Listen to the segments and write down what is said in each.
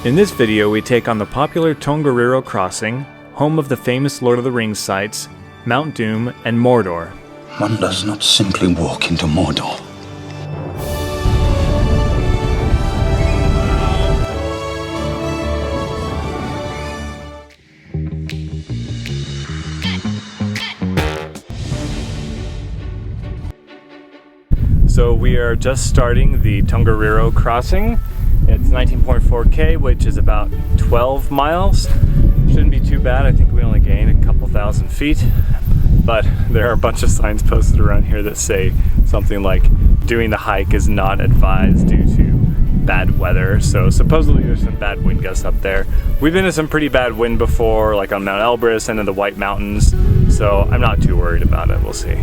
In this video, we take on the popular Tongariro Crossing, home of the famous Lord of the Rings sites, Mount Doom and Mordor. One does not simply walk into Mordor. So we are just starting the Tongariro Crossing. It's 19.4K, which is about 12 miles. Shouldn't be too bad. I think we only gain a couple thousand feet. But there are a bunch of signs posted around here that say something like, doing the hike is not advised due to bad weather. So supposedly there's some bad wind gusts up there. We've been in some pretty bad wind before, like on Mount Elbrus and in the White Mountains. So I'm not too worried about it. We'll see.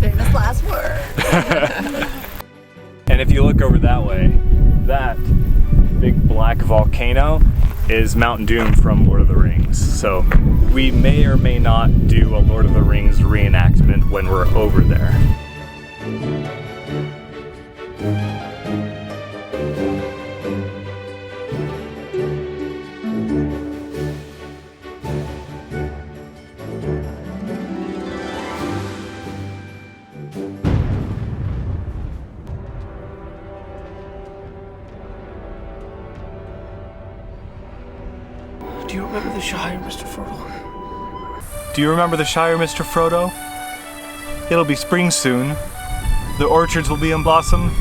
Famous last word. And if you look over that way, that big black volcano is Mount Doom from Lord of the Rings. So we may or may not do a Lord of the Rings reenactment when we're over there. Do you remember the Shire, Mr. Frodo? Do you remember the Shire, Mr. Frodo? It'll be spring soon. The orchards will be in blossom.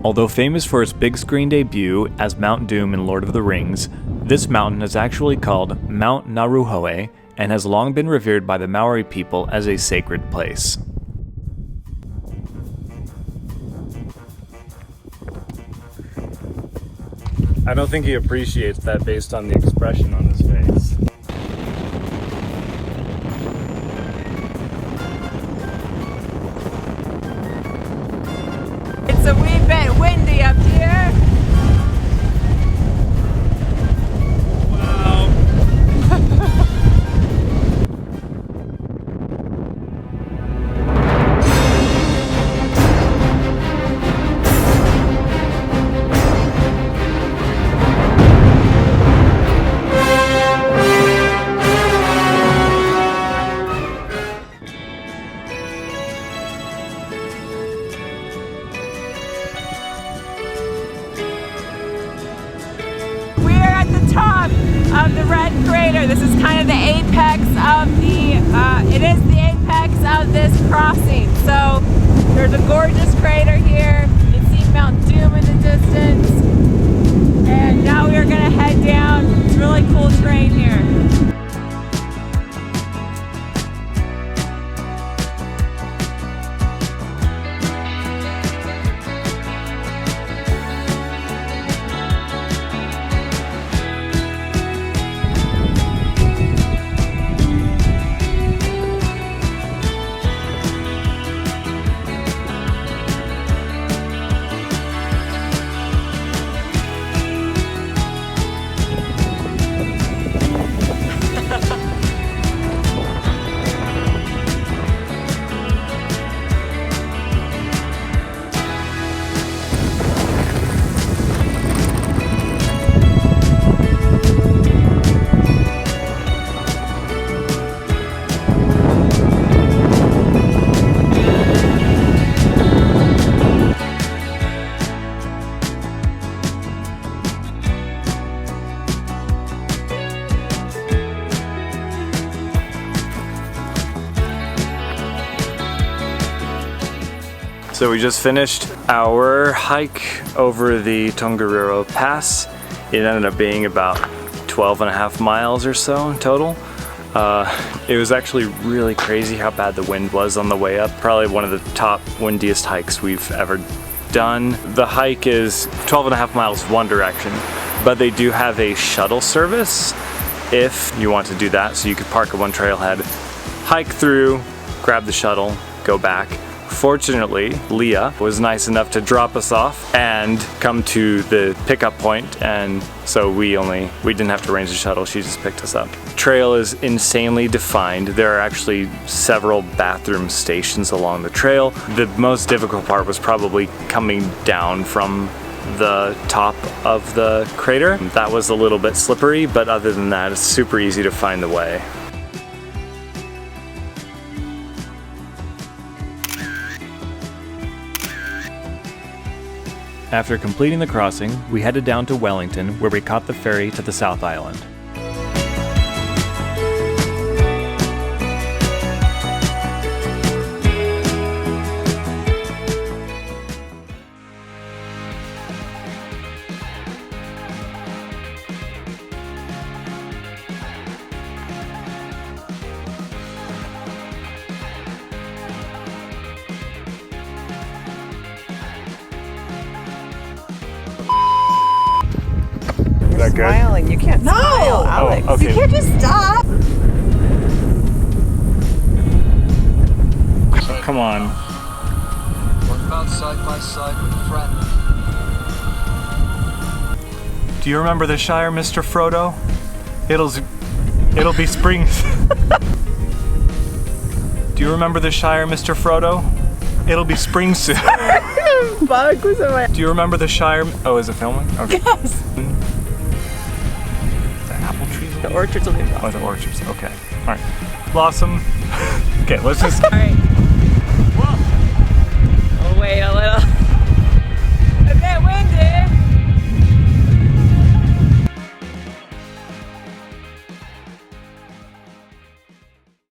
Although famous for its big screen debut as Mount Doom in Lord of the Rings, this mountain is actually called Mount Naruhoe and has long been revered by the Maori people as a sacred place. I don't think he appreciates that based on the expression on his face. It's a wee bit windy up here. Of the red crater. This is kind of the apex of it is the apex of this crossing. So there's a gorgeous crater here. You can see Mount Doom in the distance. And now we are going to head down. It's really cool terrain here. So we just finished our hike over the Tongariro Pass. It ended up being about 12 and a half miles or so in total. It was actually really crazy how bad the wind was on the way up. Probably one of the top windiest hikes we've ever done. The hike is 12 and a half miles one direction, but they do have a shuttle service if you want to do that. So you could park at one trailhead, hike through, grab the shuttle, go back. Fortunately, Leah was nice enough to drop us off and come to the pickup point, and so we didn't have to arrange the shuttle, she just picked us up. Trail is insanely defined. There are actually several bathroom stations along the trail. The most difficult part was probably coming down from the top of the crater. That was a little bit slippery, but other than that, it's super easy to find the way. After completing the crossing, we headed down to Wellington, where we caught the ferry to the South Island. Is that good? Smiling. You can't smile, Alex. Oh, okay. You can't just stop. Come on. What about side by side with a friend? Do you remember the Shire, Mr. Frodo? It'll be spring. Do you remember the Shire, Mr. Frodo? It'll be spring soon. Do you remember the Shire? Oh, is it filming? Okay. Yes. The apple trees? The orchards will be gone. Oh, the orchards. Okay. All right. Blossom. Okay, let's just. All right.